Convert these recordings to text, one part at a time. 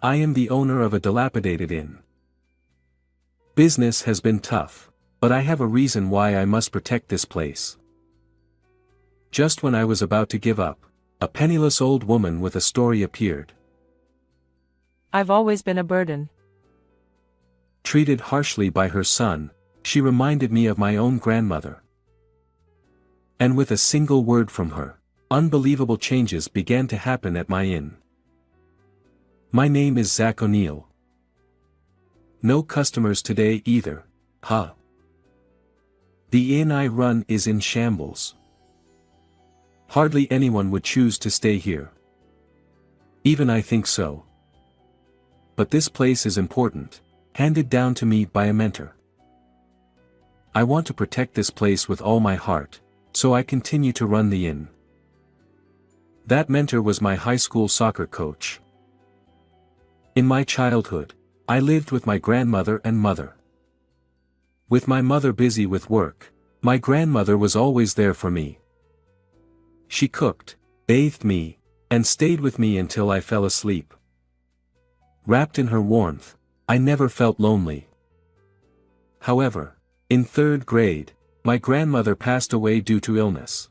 I am the owner of a dilapidated inn. Business has been tough, but I have a reason why I must protect this place. Just when I was about to give up, a penniless old woman with a story appeared. I've always been a burden. Treated harshly by her son, she reminded me of my own grandmother. And with a single word from her, unbelievable changes began to happen at my inn. My name is Zach O'Neill. No customers today either, huh? The inn I run is in shambles. Hardly anyone would choose to stay here. Even I think so. But this place is important, handed down to me by a mentor. I want to protect this place with all my heart, so I continue to run the inn. That mentor was my high school soccer coach. In my childhood, I lived with my grandmother and mother. With my mother busy with work, my grandmother was always there for me. She cooked, bathed me, and stayed with me until I fell asleep. Wrapped in her warmth, I never felt lonely. However, in third grade, my grandmother passed away due to illness.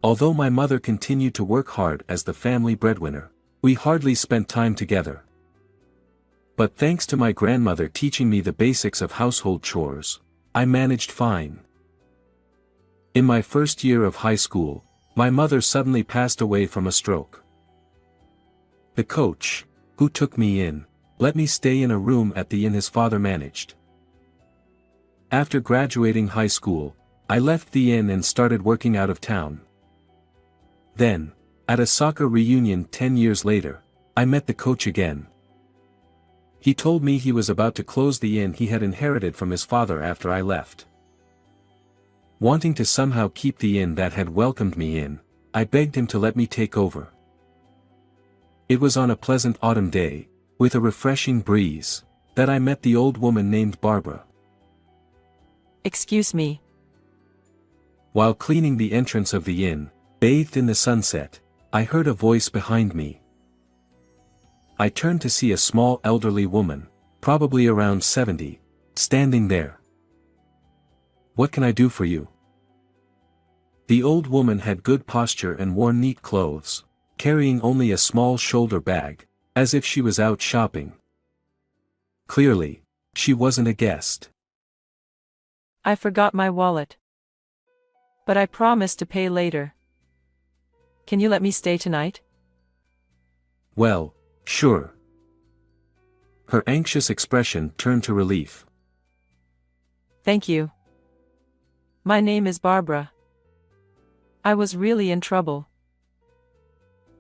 Although my mother continued to work hard as the family breadwinner, we hardly spent time together. But thanks to my grandmother teaching me the basics of household chores, I managed fine. In my first year of high school, my mother suddenly passed away from a stroke. The coach, who took me in, let me stay in a room at the inn his father managed. After graduating high school, I left the inn and started working out of town. Then, at a soccer reunion 10 years later, I met the coach again. He told me he was about to close the inn he had inherited from his father after I left. Wanting to somehow keep the inn that had welcomed me in, I begged him to let me take over. It was on a pleasant autumn day, with a refreshing breeze, that I met the old woman named Barbara. Excuse me. While cleaning the entrance of the inn, bathed in the sunset, I heard a voice behind me. I turned to see a small elderly woman, probably around 70, standing there. "What can I do for you?" The old woman had good posture and wore neat clothes, carrying only a small shoulder bag, as if she was out shopping. Clearly, she wasn't a guest. I forgot my wallet. But I promised to pay later. Can you let me stay tonight? Well, sure. Her anxious expression turned to relief. Thank you. My name is Barbara. I was really in trouble.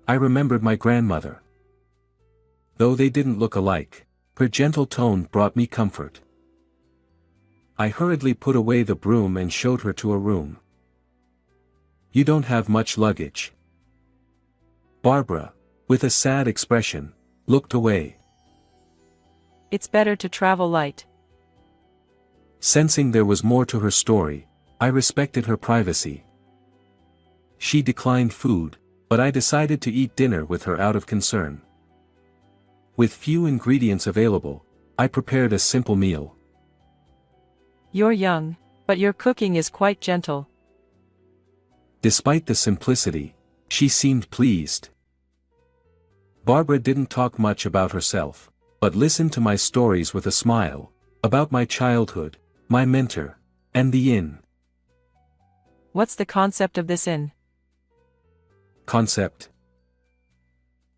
I remembered my grandmother. Though they didn't look alike, her gentle tone brought me comfort. I hurriedly put away the broom and showed her to a room. "You don't have much luggage." Barbara, with a sad expression, looked away. It's better to travel light. Sensing there was more to her story, I respected her privacy. She declined food, but I decided to eat dinner with her out of concern. With few ingredients available, I prepared a simple meal. You're young, but your cooking is quite gentle. Despite the simplicity, she seemed pleased. Barbara didn't talk much about herself, but listened to my stories with a smile, about my childhood, my mentor, and the inn. What's the concept of this inn? Concept?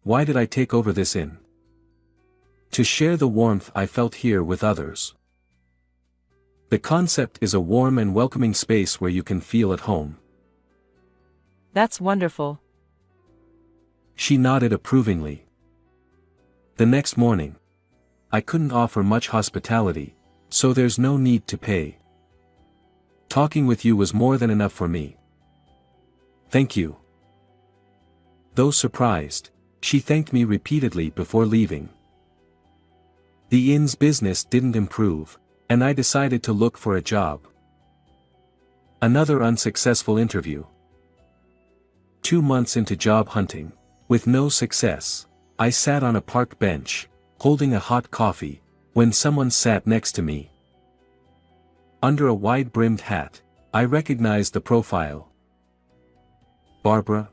Why did I take over this inn? To share the warmth I felt here with others. The concept is a warm and welcoming space where you can feel at home. That's wonderful. She nodded approvingly. The next morning, I couldn't offer much hospitality, so there's no need to pay. Talking with you was more than enough for me. Thank you. Though surprised, she thanked me repeatedly before leaving. The inn's business didn't improve, and I decided to look for a job. Another unsuccessful interview. 2 months into job hunting, with no success, I sat on a park bench, holding a hot coffee, when someone sat next to me. Under a wide-brimmed hat, I recognized the profile. "Barbara?"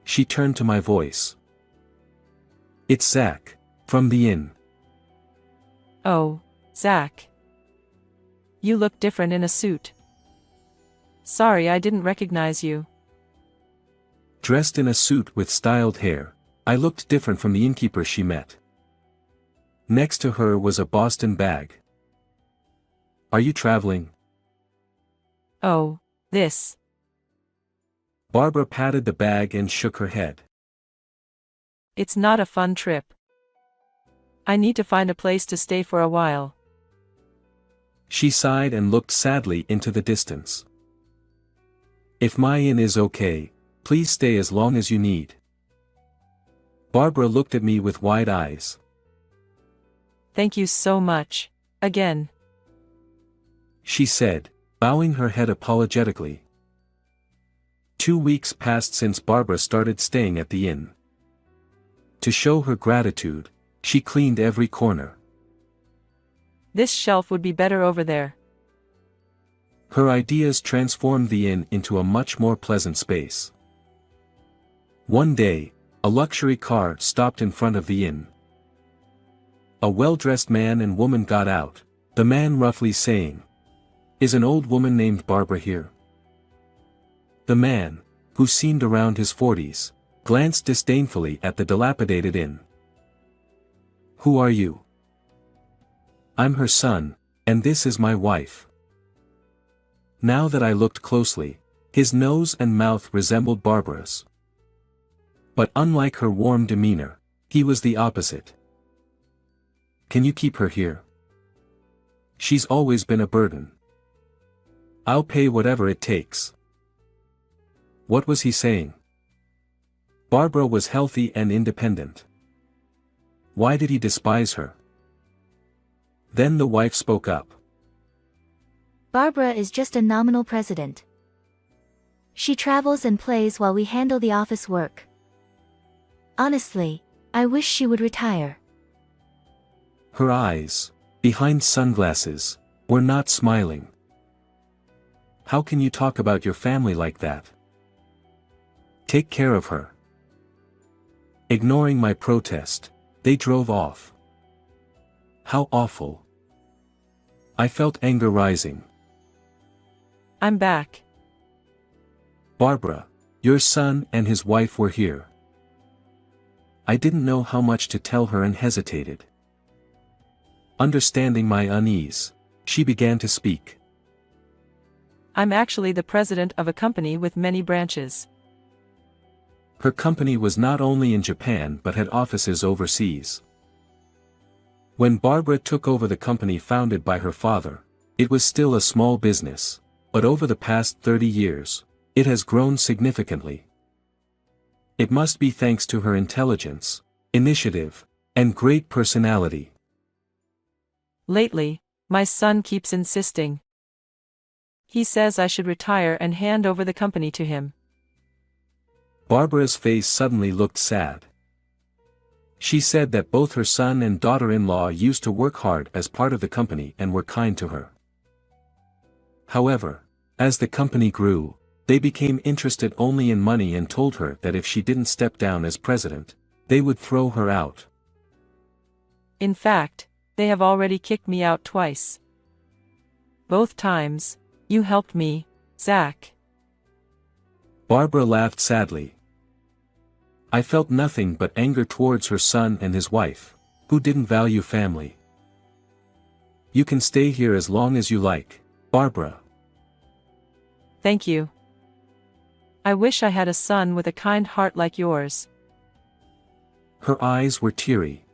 She turned to my voice. "It's Zach, from the inn." Oh, Zach. You look different in a suit. Sorry I didn't recognize you. Dressed in a suit with styled hair, I looked different from the innkeeper she met. Next to her was a Boston bag. "Are you traveling?" Oh, this. Barbara patted the bag and shook her head. It's not a fun trip. I need to find a place to stay for a while. She sighed and looked sadly into the distance. "If my inn is okay, please stay as long as you need." Barbara looked at me with wide eyes. Thank you so much, again. She said, bowing her head apologetically. 2 weeks passed since Barbara started staying at the inn. To show her gratitude, she cleaned every corner. This shelf would be better over there. Her ideas transformed the inn into a much more pleasant space. One day, a luxury car stopped in front of the inn. A well-dressed man and woman got out, the man roughly saying, "Is an old woman named Barbara here?" The man, who seemed around his 40s, glanced disdainfully at the dilapidated inn. "Who are you?" "I'm her son, and this is my wife." Now that I looked closely, his nose and mouth resembled Barbara's. But unlike her warm demeanor, he was the opposite. "Can you keep her here? She's always been a burden." "I'll pay whatever it takes." What was he saying? Barbara was healthy and independent. Why did he despise her? Then the wife spoke up. "Barbara is just a nominal president. She travels and plays while we handle the office work. Honestly, I wish she would retire." Her eyes, behind sunglasses, were not smiling. "How can you talk about your family like that? Take care of her." Ignoring my protest, they drove off. How awful. I felt anger rising. I'm back. "Barbara, your son and his wife were here." I didn't know how much to tell her and hesitated. Understanding my unease, she began to speak. I'm actually the president of a company with many branches. Her company was not only in Japan but had offices overseas. When Barbara took over the company founded by her father, it was still a small business, but over the past 30 years, it has grown significantly. It must be thanks to her intelligence, initiative, and great personality. Lately, my son keeps insisting. He says I should retire and hand over the company to him. Barbara's face suddenly looked sad. She said that both her son and daughter-in-law used to work hard as part of the company and were kind to her. However, as the company grew, they became interested only in money and told her that if she didn't step down as president, they would throw her out. In fact, they have already kicked me out twice. Both times, you helped me, Zach. Barbara laughed sadly. I felt nothing but anger towards her son and his wife, who didn't value family. "You can stay here as long as you like, Barbara." Thank you. I wish I had a son with a kind heart like yours. Her eyes were teary.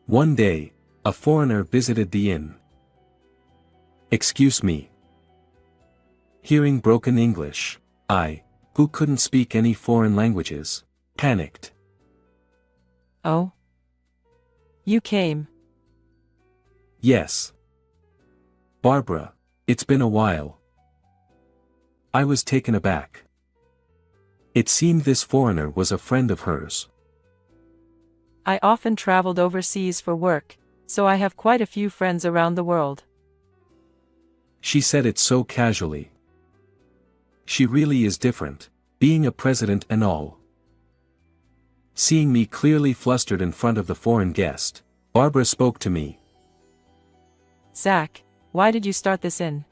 One day, a foreigner visited the inn. "Excuse me." Hearing broken English, I, who couldn't speak any foreign languages, panicked. Oh? You came. "Yes. Barbara, it's been a while." I was taken aback. It seemed this foreigner was a friend of hers. I often traveled overseas for work, so I have quite a few friends around the world. She said it so casually. She really is different, being a president and all. Seeing me clearly flustered in front of the foreign guest, Barbara spoke to me. Zach, why did you start this inn?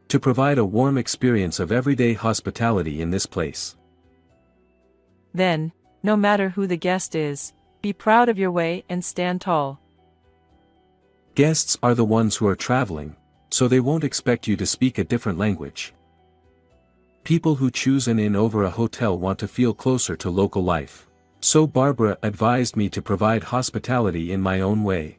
To provide a warm experience of everyday hospitality in this place. Then, no matter who the guest is, be proud of your way and stand tall. Guests are the ones who are traveling, so they won't expect you to speak a different language. People who choose an inn over a hotel want to feel closer to local life. So Barbara advised me to provide hospitality in my own way.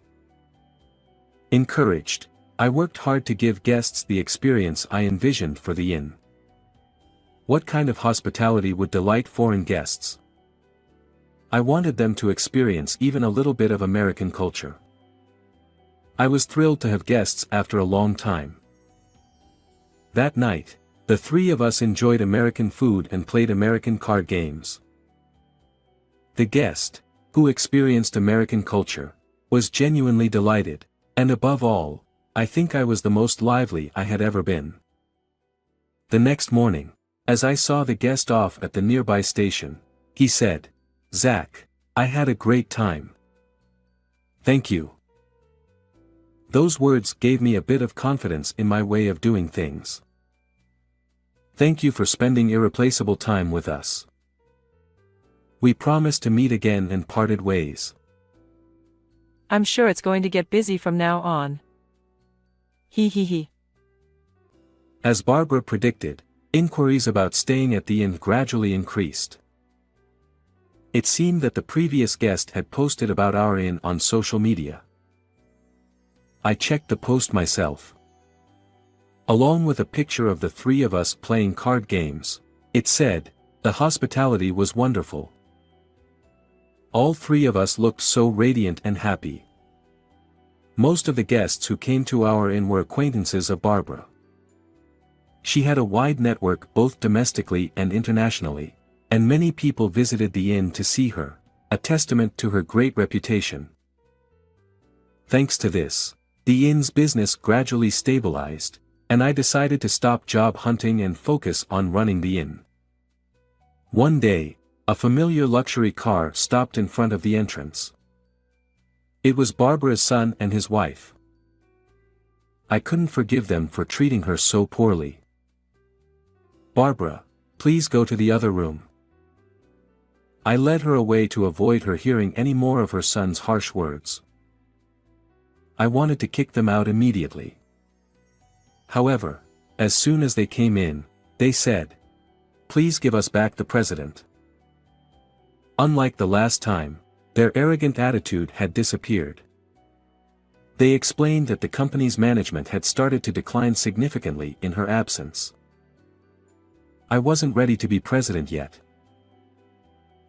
Encouraged, I worked hard to give guests the experience I envisioned for the inn. What kind of hospitality would delight foreign guests? I wanted them to experience even a little bit of American culture. I was thrilled to have guests after a long time. That night, the three of us enjoyed American food and played American card games. The guest, who experienced American culture, was genuinely delighted, and above all, I think I was the most lively I had ever been. The next morning, as I saw the guest off at the nearby station, he said, "Zach, I had a great time." Thank you. Those words gave me a bit of confidence in my way of doing things. Thank you for spending irreplaceable time with us. We promised to meet again and parted ways. I'm sure it's going to get busy from now on. He. As Barbara predicted, inquiries about staying at the inn gradually increased. It seemed that the previous guest had posted about our inn on social media. I checked the post myself. Along with a picture of the three of us playing card games, it said, "The hospitality was wonderful." All three of us looked so radiant and happy. Most of the guests who came to our inn were acquaintances of Barbara. She had a wide network both domestically and internationally, and many people visited the inn to see her, a testament to her great reputation. Thanks to this, the inn's business gradually stabilized, and I decided to stop job hunting and focus on running the inn. One day, a familiar luxury car stopped in front of the entrance. It was Barbara's son and his wife. I couldn't forgive them for treating her so poorly. "Barbara, please go to the other room." I led her away to avoid her hearing any more of her son's harsh words. I wanted to kick them out immediately. However, as soon as they came in, they said, "Please give us back the president." Unlike the last time, their arrogant attitude had disappeared. They explained that the company's management had started to decline significantly in her absence. I wasn't ready to be president yet.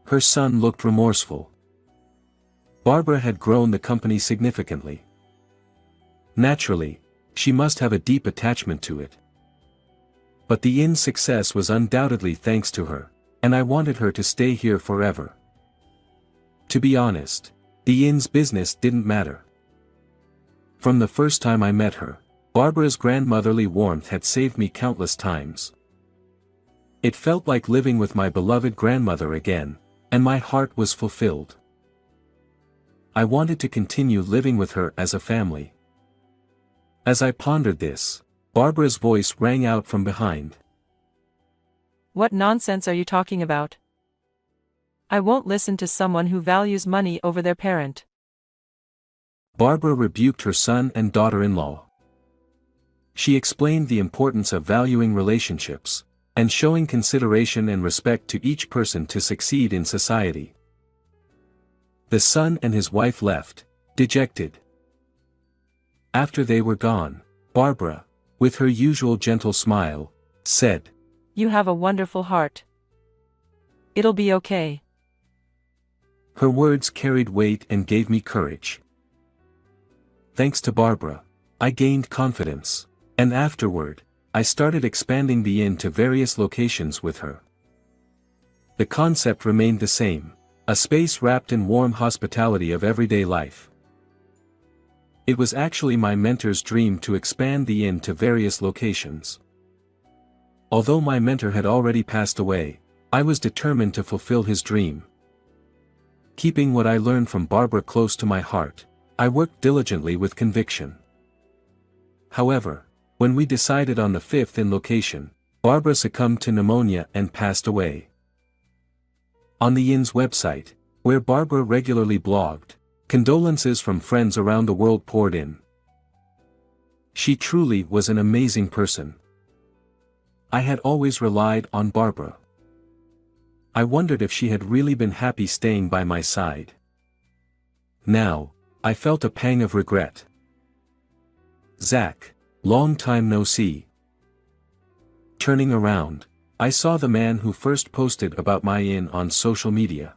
Her son looked remorseful. Barbara had grown the company significantly. Naturally, she must have a deep attachment to it. But the inn's success was undoubtedly thanks to her, and I wanted her to stay here forever. To be honest, the inn's business didn't matter. From the first time I met her, Barbara's grandmotherly warmth had saved me countless times. It felt like living with my beloved grandmother again, and my heart was fulfilled. I wanted to continue living with her as a family. As I pondered this, Barbara's voice rang out from behind. What nonsense are you talking about? I won't listen to someone who values money over their parent. Barbara rebuked her son and daughter-in-law. She explained the importance of valuing relationships, and showing consideration and respect to each person to succeed in society. The son and his wife left, dejected. After they were gone, Barbara, with her usual gentle smile, said, "You have a wonderful heart. It'll be okay." Her words carried weight and gave me courage. Thanks to Barbara, I gained confidence, and afterward, I started expanding the inn to various locations with her. The concept remained the same: A space wrapped in warm hospitality of everyday life. It was actually my mentor's dream to expand the inn to various locations. Although my mentor had already passed away, I was determined to fulfill his dream. Keeping what I learned from Barbara close to my heart, I worked diligently with conviction. However, when we decided on the 5th inn location, Barbara succumbed to pneumonia and passed away. On the inn's website, where Barbara regularly blogged, condolences from friends around the world poured in. She truly was an amazing person. I had always relied on Barbara. I wondered if she had really been happy staying by my side. Now, I felt a pang of regret. Zach, long time no see. Turning around, I saw the man who first posted about my inn on social media.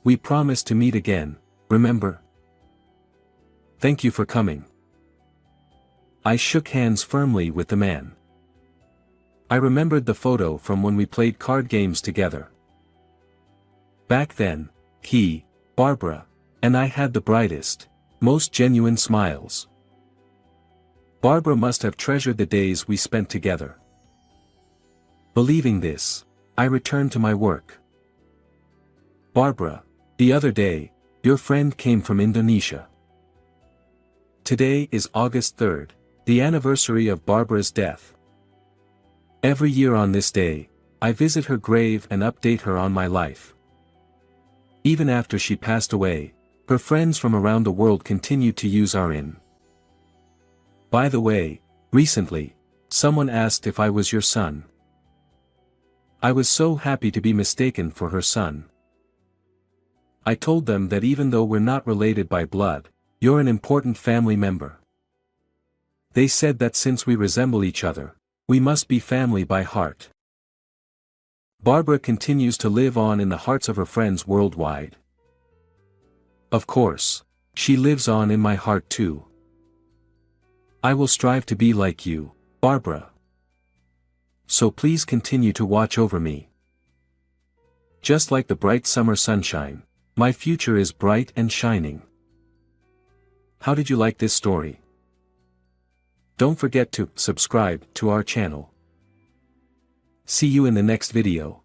We promised to meet again, remember? Thank you for coming. I shook hands firmly with the man. I remembered the photo from when we played card games together. Back then, he, Barbara, and I had the brightest, most genuine smiles. Barbara must have treasured the days we spent together. Believing this, I returned to my work. Barbara, the other day, your friend came from Indonesia. Today is August 3rd, the anniversary of Barbara's death. Every year on this day, I visit her grave and update her on my life. Even after she passed away, her friends from around the world continued to use our inn. By the way, recently, someone asked if I was your son. I was so happy to be mistaken for her son. I told them that even though we're not related by blood, you're an important family member. They said that since we resemble each other, we must be family by heart. Barbara continues to live on in the hearts of her friends worldwide. Of course, she lives on in my heart too. I will strive to be like you, Barbara. So please continue to watch over me. Just like the bright summer sunshine, my future is bright and shining. How did you like this story? Don't forget to subscribe to our channel. See you in the next video.